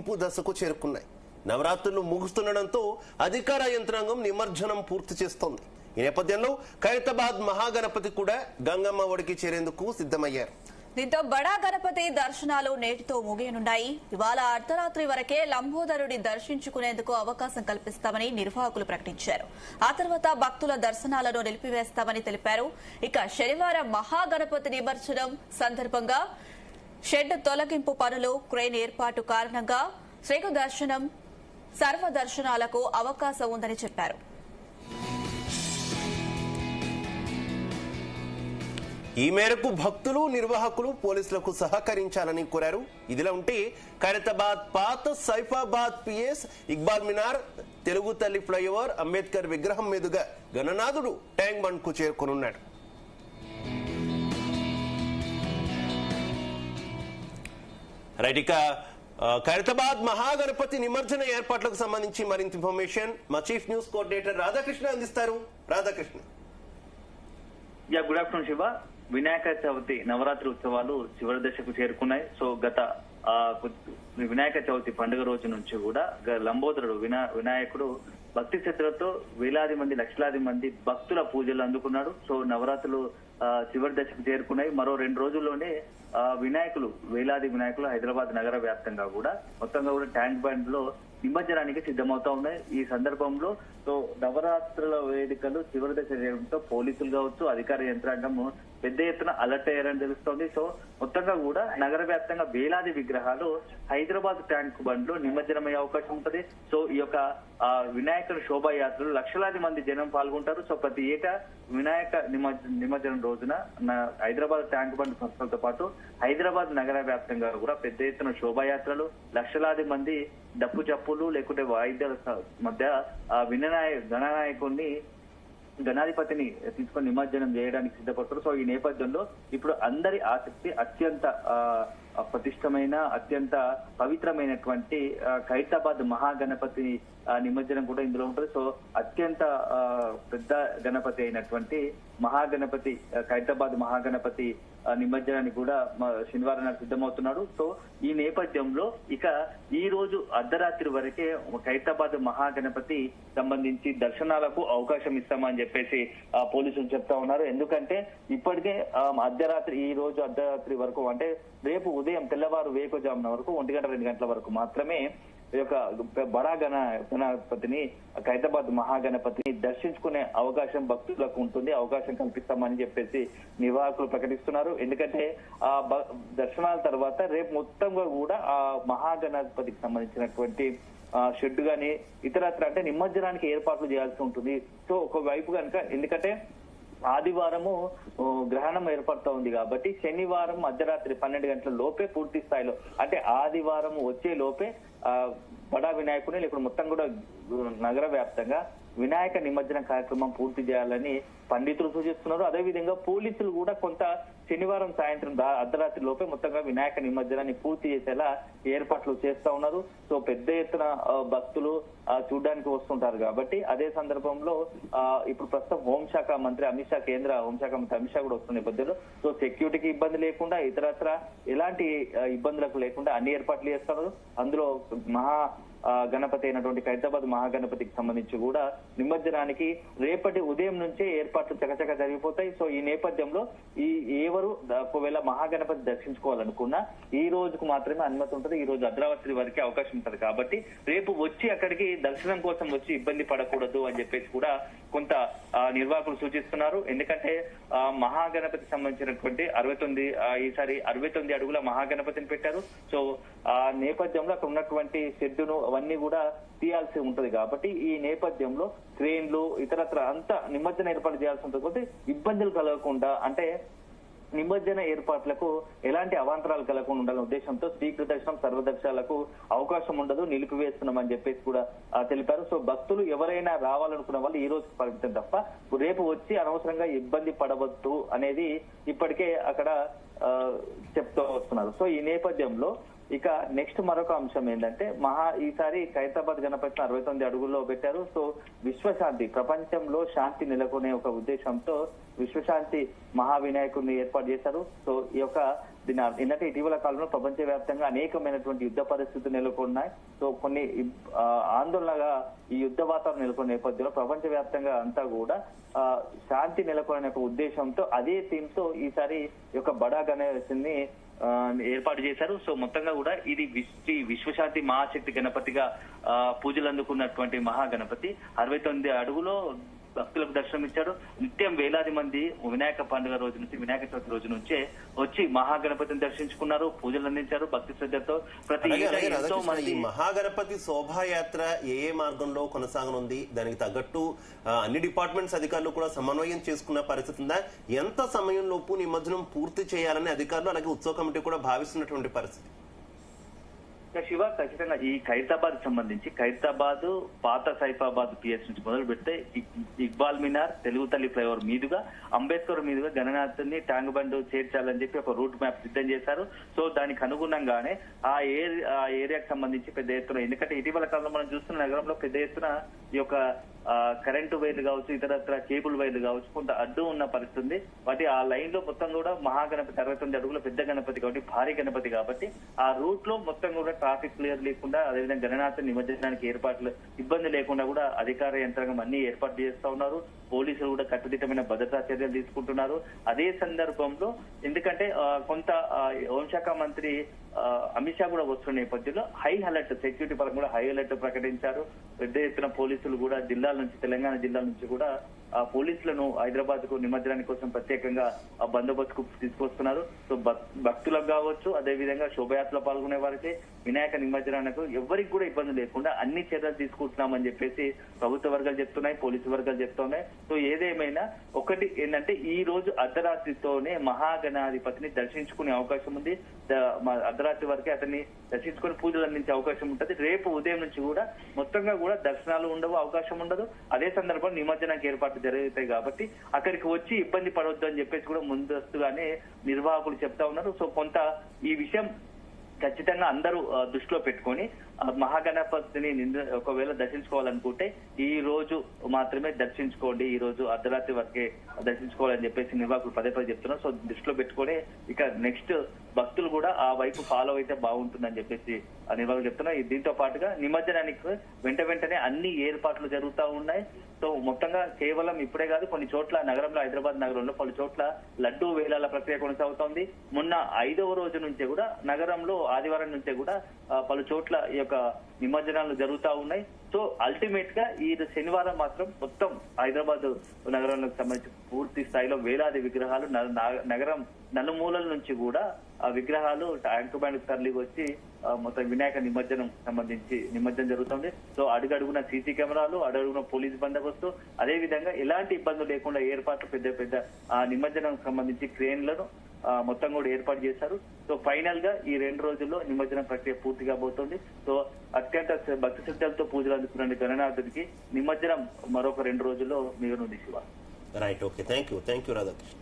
ముగింపు దశకు చేరుకున్నాయి. నవరాత్రులు ముగుస్తుండటంతో అధికార యంత్రాంగం నిమజ్జనం పూర్తి చేస్తోంది. ఈ నేపథ్యంలో ఖైరతాబాద్ మహాగణపతి కూడా గంగమ్మ ఒడికి చేరేందుకు సిద్ధమయ్యారు. దీంతో బడా గణపతి దర్శనాలు నేటితో ముగియనున్నాయి. ఇవాళ అర్ధరాత్రి వరకే లంబోదరుడి దర్శించుకునేందుకు అవకాశం కల్పిస్తామని నిర్వాహకులు ప్రకటించారు. ఆ తర్వాత భక్తుల దర్శనాలను నిలిపివేస్తామని తెలిపారు. ఇక శనివారం మహాగణపతి నిమజ్జనం సందర్భంగా షెడ్ తొలగింపు పనులు, క్రేన్ ఏర్పాటు కారణంగా శ్రీగు దర్శనం, సర్వదర్శనాలకు అవకాశం ఉందని చెప్పారు. ఈ మేరకు భక్తులు, నిర్వాహకులు పోలీసులకు సహకరించాలని కోరారు. ఇదిలా ఉంటే ఖైరతాబాద్ పాత సైఫాబాద్ పిఎస్ ఇక్బాల్ మినార్, తెలుగు తల్లి ఫ్లైఓవర్, అంబేద్కర్ విగ్రహం మీదుగా గణనాథుడు ట్యాంక్ బండ్ కు చేరుకునున్నాడు. రైట్, ఇక ఖైరతాబాద్ మహాగణపతి నిమజ్జన ఏర్పాట్లకు సంబంధించి మరింత ఇన్ఫర్మేషన్ మా చీఫ్ న్యూస్ కోఆర్డినేటర్ రాధాకృష్ణ అందిస్తారు. రాధాకృష్ణ. Good afternoon Shiva. వినాయక చవితి నవరాత్రి ఉత్సవాలు చివరి దశకు చేరుకున్నాయి. సో గత వినాయక చవితి పండుగ రోజు నుంచి కూడా లంబోదరుడు వినాయకుడు భక్తి శ్రద్ధలతో వేలాది మంది, లక్షలాది మంది భక్తుల పూజలు అందుకున్నాడు. సో నవరాత్రులు చివరి దశకు చేరుకున్నాయి. మరో 2 రోజుల్లోనే వినాయకులు, వేలాది వినాయకులు హైదరాబాద్ నగర వ్యాప్తంగా కూడా మొత్తంగా కూడా ట్యాంక్ బండ్ లో నిమజ్జనానికి సిద్ధమవుతా ఉన్నాయి. ఈ సందర్భంలో సో నవరాత్రుల వేడుకలు చివరి దశ చేయడంతో పోలీసులు కావచ్చు, అధికార యంత్రాంగం పెద్ద ఎత్తున అలర్ట్ అయ్యారని తెలుస్తోంది. సో మొత్తంగా కూడా నగర వ్యాప్తంగా వేలాది విగ్రహాలు హైదరాబాద్ ట్యాంక్ బండ్ లో నిమజ్జనమయ్యే అవకాశం ఉంటుంది. సో ఈ యొక్క వినాయకుల శోభాయాత్రలు లక్షలాది మంది జనం పాల్గొంటారు. సో ప్రతి ఏటా వినాయక నిమజ్జనం రోజున హైదరాబాద్ ట్యాంక్ బండ్ సంస్థలతో పాటు హైదరాబాద్ నగర వ్యాప్తంగా కూడా పెద్ద ఎత్తున శోభాయాత్రలు, లక్షలాది మంది డప్పు చప్పులు లేకుంటే వాయిద్యాల మధ్య గణనాయకుడిని, గణాధిపతిని తీసుకొని నిమజ్జనం చేయడానికి సిద్ధపడతారు. సో ఈ నేపథ్యంలో ఇప్పుడు అందరి ఆసక్తి అత్యంత ప్రతిష్టమైన, అత్యంత పవిత్రమైనటువంటి ఖైరతాబాద్ మహాగణపతి నిమజ్జనం కూడా ఇందులో ఉంటుంది. సో అత్యంత పెద్ద గణపతి అయినటువంటి మహాగణపతి, ఖైరతాబాద్ మహాగణపతి నిమజ్జనానికి కూడా శనివారం నాడు సిద్ధమవుతున్నాడు. సో ఈ నేపథ్యంలో ఇక ఈ రోజు అర్ధరాత్రి వరకే ఖైరతాబాద్ మహాగణపతి సంబంధించి దర్శనాలకు అవకాశం ఇస్తామని చెప్పేసి పోలీసులు చెప్తా ఉన్నారు. ఎందుకంటే ఇప్పటికే ఈ రోజు అర్ధరాత్రి వరకు, అంటే రేపు ఉదయం తెల్లవారు వేకుజామున వరకు 1 గంట 2 గంటల వరకు మాత్రమే ఈ యొక్క బడా గణపతిని, ఖైరతాబాద్ మహాగణపతిని దర్శించుకునే అవకాశం భక్తులకు ఉంటుంది, అవకాశం కల్పిస్తామని చెప్పేసి నిర్వాహకులు ప్రకటిస్తున్నారు. ఎందుకంటే ఆ దర్శనాల తర్వాత రేపు మొత్తంగా కూడా ఆ మహాగణపతికి సంబంధించినటువంటి షెడ్ గాని ఇతరత్ర అంటే నిమజ్జనానికి ఏర్పాట్లు చేయాల్సి ఉంటుంది. సో ఒకవైపు కనుక, ఎందుకంటే ఆదివారము గ్రహణం ఏర్పడుతూ ఉంది కాబట్టి శనివారం అర్ధరాత్రి 12 గంటల లోపే పూర్తి స్థాయిలో, అంటే ఆదివారం వచ్చే లోపే బడా వినాయకుని లేకుండా మొత్తం కూడా నగర వ్యాప్తంగా వినాయక నిమజ్జన కార్యక్రమం పూర్తి చేయాలని పండితులు సూచిస్తున్నారు. అదేవిధంగా పోలీసులు కూడా కొంత శనివారం సాయంత్రం అర్ధరాత్రి లోపే మొత్తంగా వినాయక నిమజ్జనాన్ని పూర్తి చేసేలా ఏర్పాట్లు చేస్తా ఉన్నారు. సో పెద్ద ఎత్తున భక్తులు చూడడానికి వస్తుంటారు కాబట్టి అదే సందర్భంలో ఇప్పుడు ప్రస్తుతం హోంశాఖ మంత్రి అమిత్ షా, కేంద్ర హోంశాఖ మంత్రి అమిత్ షా కూడా వస్తున్న నేపథ్యంలో సో సెక్యూరిటీకి ఇబ్బంది లేకుండా, ఇతరత్ర ఎలాంటి ఇబ్బందులకు లేకుండా అన్ని ఏర్పాట్లు చేస్తున్నారు. అందులో గణపతి అయినటువంటి ఖైరతాబాద్ మహాగణపతికి సంబంధించి కూడా నిమజ్జనానికి రేపటి ఉదయం నుంచే ఏర్పాట్లు చకచక జరిగిపోతాయి. సో ఈ నేపథ్యంలో ఎవరు ఒకవేళ మహాగణపతి దర్శించుకోవాలనుకున్నా ఈ రోజుకు మాత్రమే అనుమతి ఉంటుంది. ఈ రోజు అర్ధరాత్రి వరకే అవకాశం ఉంటుంది కాబట్టి రేపు వచ్చి అక్కడికి దర్శనం కోసం వచ్చి ఇబ్బంది పడకూడదు అని చెప్పేసి కూడా కొంత నిర్వాహకులు సూచిస్తున్నారు. ఎందుకంటే మహాగణపతికి సంబంధించినటువంటి ఈసారి 69 అడుగుల మహాగణపతిని పెట్టారు. సో ఆ నేపథ్యంలో అక్కడ ఉన్నటువంటి షెడ్డును అవన్నీ కూడా తీయాల్సి ఉంటది కాబట్టి ఈ నేపథ్యంలో క్రేన్లు ఇతరత్ర అంతా నిమజ్జన ఏర్పాటు చేయాల్సి ఉంటుంది కాబట్టి ఇబ్బందులు కలగకుండా, అంటే నిమజ్జన ఏర్పాట్లకు ఎలాంటి అవాంతరాలు కలగకుండా ఉండాలనే ఉద్దేశంతో శీఘ్ర దర్శనం, సర్వదర్శనాలకు అవకాశం ఉండదు, నిలిపివేస్తున్నామని చెప్పేసి కూడా తెలిపారు. సో భక్తులు ఎవరైనా రావాలనుకున్న వాళ్ళు ఈ రోజు పరిమితం తప్ప రేపు వచ్చి అనవసరంగా ఇబ్బంది పడవద్దు అనేది ఇప్పటికే అక్కడ చెప్తూ వస్తున్నారు. సో ఈ నేపథ్యంలో ఇక నెక్స్ట్ మరొక అంశం ఏంటంటే ఈసారి ఖైరతాబాద్ గణపతిని 69 అడుగుల్లో పెట్టారు. సో విశ్వశాంతి, ప్రపంచంలో శాంతి నెలకొనే ఒక ఉద్దేశంతో విశ్వశాంతి మహావినాయకుడిని ఏర్పాటు చేశారు. సో ఈ యొక్క దీని ఏంటంటే ఇటీవల కాలంలో ప్రపంచవ్యాప్తంగా అనేకమైనటువంటి యుద్ధ పరిస్థితులు నెలకొన్నాయి. సో కొన్ని ఆందోళనగా ఈ యుద్ధ వాతావరణం నెలకొన్న నేపథ్యంలో ప్రపంచవ్యాప్తంగా అంతా కూడా శాంతి నెలకొనే ఉద్దేశంతో అదే థీమ్ తో ఈసారి ఈ యొక్క బడా గణేశుని ఏర్పాటు చేశారు. సో మొత్తంగా కూడా ఇది విశ్వశాంతి మహాశక్తి గణపతిగా పూజలు అందుకున్నటువంటి మహాగణపతి 69 అడుగులో భక్తులకు దర్శనం ఇచ్చారు. నిత్యం వేలాది మంది వినాయక పండుగ రోజు నుంచి, వినాయక చవితి రోజు నుంచే వచ్చి మహాగణపతిని దర్శించుకున్నారు, పూజలు అందించారు భక్తి శ్రద్ధతో. ప్రతి ఎంతో మంది మహాగణపతి శోభాయాత్ర ఏ మార్గంలో కొనసాగనుంది, దానికి తగ్గట్టు అన్ని డిపార్ట్మెంట్స్ అధికారులు కూడా సమన్వయం చేసుకున్న పరిస్థితి ఉందా? ఎంత సమయంలోపు నిమజ్జనం పూర్తి చేయాలని అధికారులు అలాగే ఉత్సవ కమిటీ కూడా భావిస్తున్నటువంటి పరిస్థితి? శివ, ఖచ్చితంగా ఈ ఖైరతాబాద్ సంబంధించి ఖైరతాబాద్ పాత సైఫాబాద్ పిఎస్ నుంచి మొదలు పెడితే ఇక్బాల్ మినార్, తెలుగు తల్లి ఫ్లైఓవర్ మీదుగా అంబేద్కర్ మీదుగా గణనాథుని ట్యాంక్ బండ్ చేర్చాలని చెప్పి ఒక రూట్ మ్యాప్ సిద్ధం చేశారు. సో దానికి అనుగుణంగానే ఆ ఏరియాకి సంబంధించి పెద్ద ఎత్తున, ఎందుకంటే ఇటీవల కాలంలో మనం చూస్తున్న నగరంలో పెద్ద ఎత్తున ఈ యొక్క కరెంటు వైర్లు కావచ్చు, ఇతరత్ర కేబుల్ వైర్లు కావచ్చు, కొంత అడ్డు ఉన్న పరిస్థితి ఉంది. వాటి ఆ లైన్ లో మొత్తం కూడా మహాగణపతి 69 అడుగుల పెద్ద గణపతి కాబట్టి, భారీ గణపతి కాబట్టి ఆ రూట్ లో మొత్తం కూడా ట్రాఫిక్ క్లియర్ లేకుండా, అదేవిధంగా గణనాథ నిమజ్జనానికి ఏర్పాట్లు ఇబ్బంది లేకుండా కూడా అధికార యంత్రాంగం అన్ని ఏర్పాట్లు చేస్తా ఉన్నారు. పోలీసులు కూడా కట్టుదిట్టమైన భద్రతా చర్యలు తీసుకుంటున్నారు. అదే సందర్భంలో ఎందుకంటే కొంత హోంశాఖ మంత్రి అమిత్ షా కూడా వస్తున్న నేపథ్యంలో హై అలర్ట్, సెక్యూరిటీ పరంగా కూడా హై అలర్ట్ ప్రకటించారు. పెద్ద ఎత్తున పోలీసులు కూడా జిల్లాల నుంచి, తెలంగాణ జిల్లాల నుంచి కూడా పోలీసులను హైదరాబాద్ కు నిమజ్జనాని కోసం ప్రత్యేకంగా బందోబస్తుకు తీసుకొస్తున్నారు. సో భక్తులకు కావచ్చు, అదేవిధంగా శోభయాత్రలో పాల్గొనే వారికి, వినాయక నిమజ్జనానికి ఎవరికి కూడా ఇబ్బంది లేకుండా అన్ని చర్యలు తీసుకుంటున్నామని చెప్పేసి ప్రభుత్వ వర్గాలు చెప్తున్నాయి, పోలీసు వర్గాలు చెప్తున్నాయి. సో ఏదేమైనా ఒకటి ఏంటంటే ఈ రోజు అర్ధరాత్రితోనే మహాగణాధిపతిని దర్శించుకునే అవకాశం ఉంది. అర్ధరాత్రి వరకే అతన్ని దర్శించుకుని పూజలు అందించే అవకాశం ఉంటుంది. రేపు ఉదయం నుంచి కూడా మొత్తంగా కూడా దర్శనాలు ఉండవు, అవకాశం ఉండదు. అదే సందర్భంలో నిమజ్జనానికి ఏర్పాటు జరుగుతాయి కాబట్టి అక్కడికి వచ్చి ఇబ్బంది పడవద్దు అని చెప్పేసి కూడా ముందస్తుగానే నిర్వాహకులు చెప్తా ఉన్నారు. సో కొంత ఈ విషయం ఖచ్చితంగా అందరూ దృష్టిలో పెట్టుకొని మహాగణపతిని ఒకవేళ దర్శించుకోవాలనుకుంటే ఈ రోజు మాత్రమే దర్శించుకోండి, ఈ రోజు అర్ధరాత్రి వరకే దర్శించుకోవాలని చెప్పేసి నిర్వాహకులు పదే చెప్తున్నారు. సో దృష్టిలో పెట్టుకొని ఇక నెక్స్ట్ భక్తులు కూడా ఆ వైపు ఫాలో అయితే బాగుంటుందని చెప్పేసి నిర్వాహకులు చెప్తున్నారు. దీంతో పాటుగా నిమజ్జనానికి వెంటనే అన్ని ఏర్పాట్లు జరుగుతూ ఉన్నాయి. సో మొత్తంగా కేవలం ఇప్పుడే కాదు, కొన్ని చోట్ల నగరంలో, హైదరాబాద్ నగరంలో పలు చోట్ల లడ్డూ వేలాల ప్రక్రియ కొనసాగుతోంది. మొన్న 5వ రోజు నుంచే కూడా నగరంలో, ఆదివారం నుంచే కూడా పలు చోట్ల ఈ యొక్క నిమజ్జనాలు జరుగుతూ ఉన్నాయి. సో అల్టిమేట్ గా ఈ శనివారం మాత్రం మొత్తం హైదరాబాద్ నగరంలోకి సంబంధించి పూర్తి స్థాయిలో వేలాది విగ్రహాలు నగరం నలుమూలల నుంచి కూడా ఆ విగ్రహాలు ట్యాంక్ బండ్ తరలి వచ్చి మొత్తం వినాయక నిమజ్జనం సంబంధించి నిమజ్జనం జరుగుతుంది. సో అడుగడుగున సీసీ కెమెరాలు, అడుగడుగున పోలీస్ బందోబస్తు, అదే విధంగా ఎలాంటి ఇబ్బందులు లేకుండా ఏర్పాట్లు పెద్ద నిమజ్జనం సంబంధించి క్రేన్లను మొత్తం కూడా ఏర్పాటు చేశారు. సో ఫైనల్ గా ఈ 2 రోజుల్లో నిమజ్జనం ప్రక్రియ పూర్తి కాబోతోంది. సో అత్యంత భక్తి శ్రద్ధలతో పూజలు అందుకున్న గణనాథుడికి నిమజ్జనం మరొక 2 రోజుల్లో మిగనుంది Shiva. Right, okay, thank you Radhakrishna.